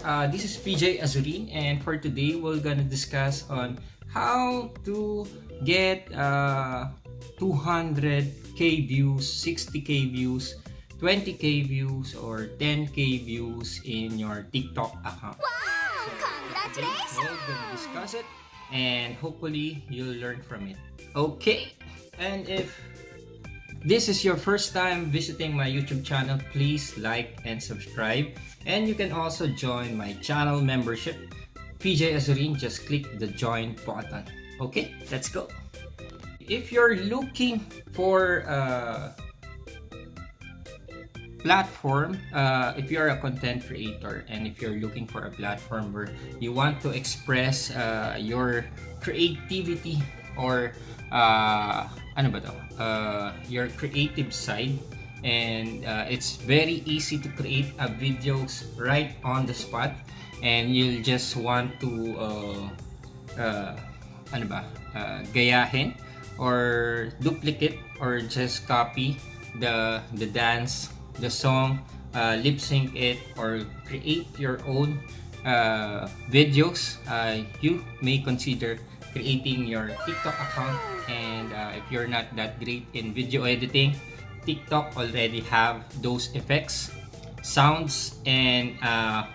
This is PJ Azurin, and for today we're gonna discuss on how to get 200k views, 60k views, 20k views, or 10k views in your TikTok account. Wow! So Congratulations! today we're gonna discuss it, and hopefully you'll learn from it. Okay, and if this is your first time visiting my YouTube channel, please like and subscribe. And you can also join my channel membership, PJ Azurin. Just click the join button. Okay, let's go. If you're looking for a platform, if you're a content creator and if you're looking for a platform where you want to express your creativity or your creative side, and it's very easy to create videos right on the spot, and you'll just want to gayahin or duplicate or just copy the dance, the song, lip sync it, or create your own videos, you may consider creating your TikTok account. And if you're not that great in video editing, TikTok already have those effects, sounds, and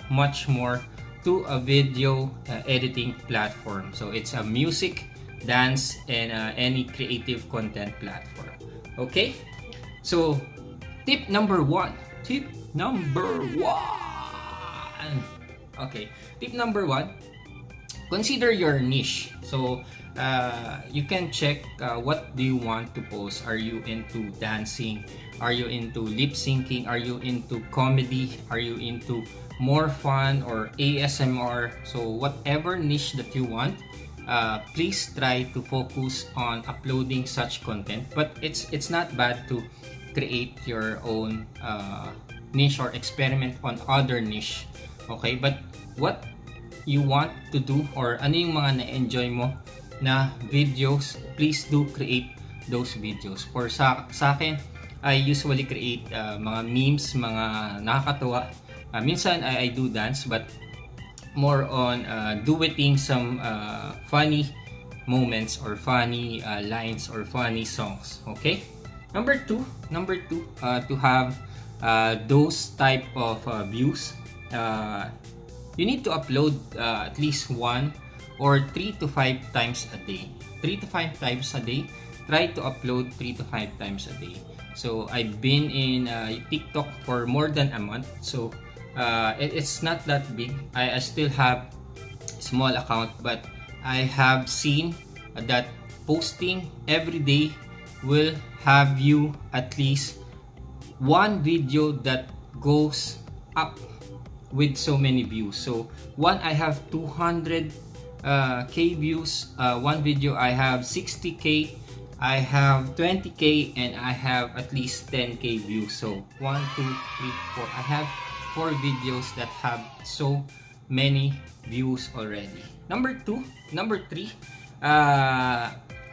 much more to a video editing platform. So it's a music, dance, and any creative content platform. Okay, so tip number one. Okay, tip number one, consider your niche. So you can check what do you want to post. Are you into dancing? Are you into lip syncing? Are you into comedy? Are you into more fun or ASMR? So whatever niche that you want, please try to focus on uploading such content. But it's not bad to create your own niche or experiment on other niche. Okay, but what you want to do, or ano yung mga na-enjoy mo na videos, please do create those videos. For sa akin, I usually create mga memes, mga nakakatuwa. Minsan I do dance, but more on duetting some funny moments or funny lines or funny songs. Okay? Number two, to have those type of views, you need to upload at least 1 or 3 to 5 times a day. 3 to 5 times a day. Try to upload 3 to 5 times a day. So I've been in TikTok for more than a month. So it's not that big. I still have small account, but I have seen that posting every day will have you at least one video that goes up with so many views. So one, I have 200k views. One video I have 60k, I have 20k, and I have at least 10k views. So 1, 2, 3, 4. I have 4 videos that have so many views already. Number 3,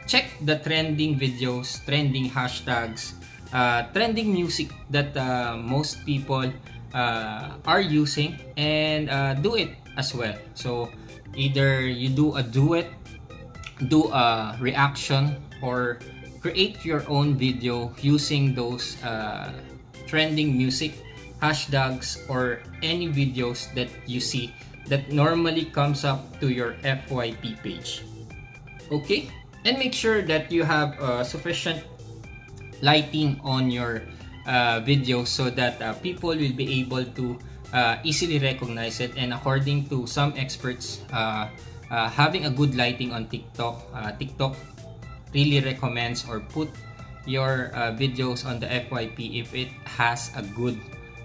check the trending videos, trending hashtags, trending music that most people are using, and do it as well. So either you do a duet, do a reaction, or create your own video using those trending music, hashtags, or any videos that you see that normally comes up to your FYP page. Okay, and make sure that you have sufficient lighting on your video so that people will be able to easily recognize it. And according to some experts, having a good lighting on TikTok really recommends or put your videos on the FYP if it has a good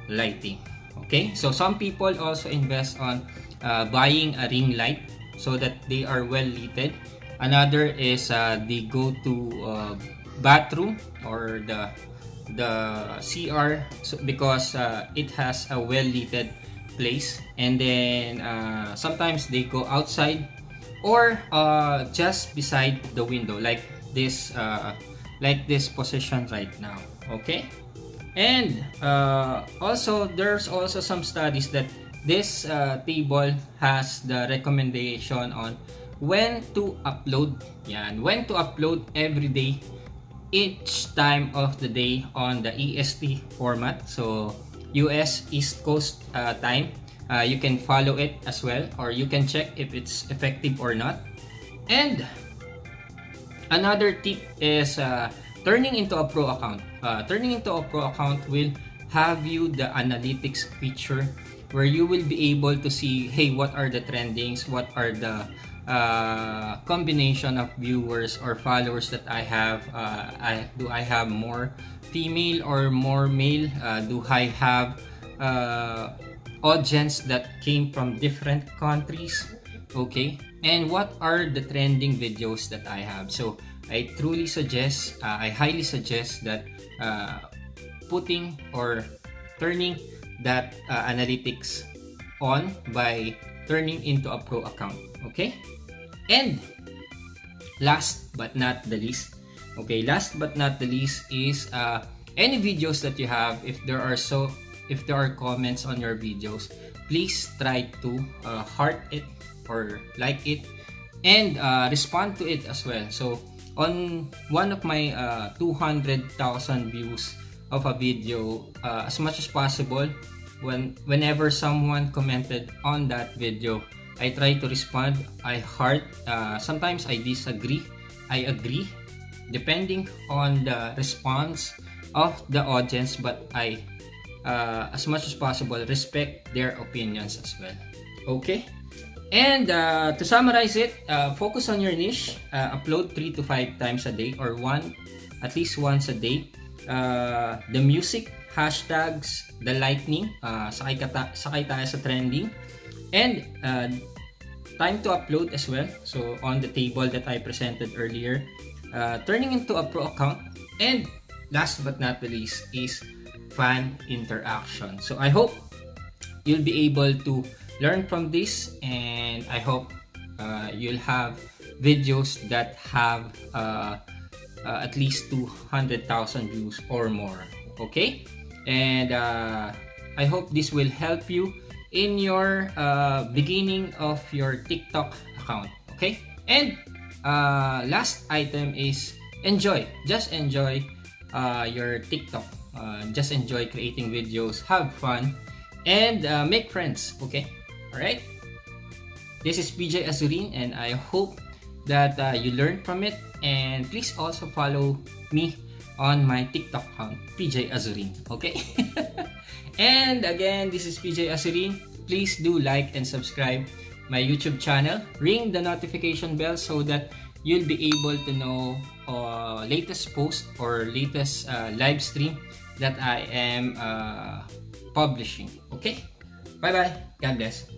lighting. Okay, so some people also invest on buying a ring light so that they are well lit. Another is they go to bathroom or the CR, because it has a well lit place, and then sometimes they go outside or just beside the window, like this position right now. Okay, and also there's also some studies that this table has the recommendation on when to upload. Yan, when to upload every day, each time of the day on the EST format. So US East Coast time. You can follow it as well, or you can check if it's effective or not. And another tip is turning into a pro account. Turning into a pro account will have you the analytics feature where you will be able to see, hey, what are the trendings, what are the combination of viewers or followers that I have. Do I have more female or more male? Do I have audience that came from different countries? Okay, and what are the trending videos that I have? So I truly suggest, I highly suggest that putting or turning that analytics on by turning into a pro account. Okay, and last but not the least, is any videos that you have. If there are comments on your videos, please try to heart it or like it and respond to it as well. So on one of my 200,000 views of a video, as much as possible, whenever someone commented on that video, I try to respond. I heart. Sometimes I disagree, I agree, depending on the response of the audience, but I as much as possible respect their opinions as well. Okay, and to summarize it, focus on your niche. Upload 3 to 5 times a day, or at least once a day. The music, hashtags, the lightning, sakay tayo sa trending, and time to upload as well. So on the table that I presented earlier, turning into a pro account, and last but not the least is fan interaction. So I hope you'll be able to learn from this, and I hope you'll have videos that have at least 200,000 views or more. Okay, and I hope this will help you in your beginning of your TikTok account. Okay, and last item is just enjoy your TikTok. Just enjoy creating videos, have fun, and make friends. Okay, all right, this is PJ Azurin, and I hope that you learned from it. And please also follow me on my TikTok account, PJ Azurin. Okay, and again, this is PJ Azurin. Please do like and subscribe my YouTube channel. Ring the notification bell so that you'll be able to know latest post or latest live stream that I am publishing. Okay, bye bye, God bless.